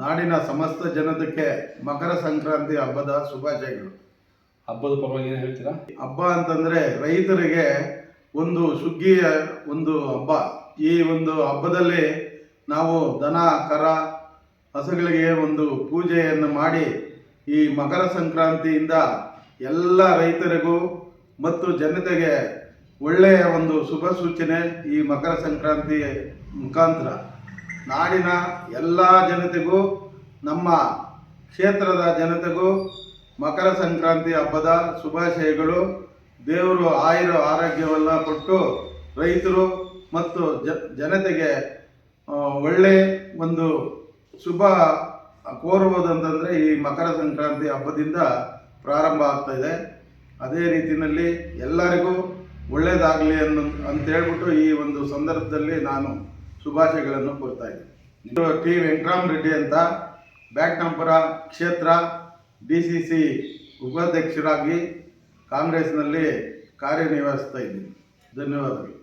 ನಾಡಿನ ಸಮಸ್ತ ಜನತೆಗೆ ಮಕರ ಸಂಕ್ರಾಂತಿ ಹಬ್ಬದ ಶುಭಾಶಯಗಳು. ಹಬ್ಬದ ಪರವಾಗಿ ಏನು ಹೇಳ್ತೀರಾ? ಹಬ್ಬ ಅಂತಂದರೆ ರೈತರಿಗೆ ಒಂದು ಸುಗ್ಗಿಯ ಒಂದು ಹಬ್ಬ. ಈ ಒಂದು ಹಬ್ಬದಲ್ಲಿ ನಾವು ದನ ಕರ ಹಸುಗಳಿಗೆ ಒಂದು ಪೂಜೆಯನ್ನು ಮಾಡಿ ಈ ಮಕರ ಸಂಕ್ರಾಂತಿಯಿಂದ ಎಲ್ಲ ರೈತರಿಗೂ ಮತ್ತು ಜನತೆಗೆ ಒಳ್ಳೆಯ ಒಂದು ಶುಭ ಸೂಚನೆ. ಈ ಮಕರ ಸಂಕ್ರಾಂತಿ ಮುಖಾಂತರ ನಾಡಿನ ಎಲ್ಲ ಜನತೆಗೂ ನಮ್ಮ ಕ್ಷೇತ್ರದ ಜನತೆಗೂ ಮಕರ ಸಂಕ್ರಾಂತಿ ಹಬ್ಬದ ಶುಭಾಶಯಗಳು. ದೇವರು ಆಯುರ ಆರೋಗ್ಯವೆಲ್ಲ ಕೊಟ್ಟು ರೈತರು ಮತ್ತು ಜನತೆಗೆ ಒಳ್ಳೆ ಒಂದು ಶುಭ ಕೋರುವುದಂತಂದರೆ ಈ ಮಕರ ಸಂಕ್ರಾಂತಿ ಹಬ್ಬದಿಂದ ಪ್ರಾರಂಭ ಆಗ್ತಾ ಇದೆ. ಅದೇ ರೀತಿಯಲ್ಲಿ ಎಲ್ಲರಿಗೂ ಒಳ್ಳೆಯದಾಗಲಿ ಅಂತೇಳ್ಬಿಟ್ಟು ಈ ಒಂದು ಸಂದರ್ಭದಲ್ಲಿ ನಾನು ಶುಭಾಶಯಗಳನ್ನು ಕೋರ್ತಾ ಇದ್ದೀನಿ. ಟಿ ವೆಂಕಟರಾಮರೆಡ್ಡಿ ಅಂತ ಬ್ಯಾಟ್ನಂಪುರ ಕ್ಷೇತ್ರ DCC ಉಪಾಧ್ಯಕ್ಷರಾಗಿ ಕಾಂಗ್ರೆಸ್ನಲ್ಲಿ ಕಾರ್ಯನಿರ್ವಹಿಸ್ತಾ ಇದ್ದೀನಿ. ಧನ್ಯವಾದಗಳು.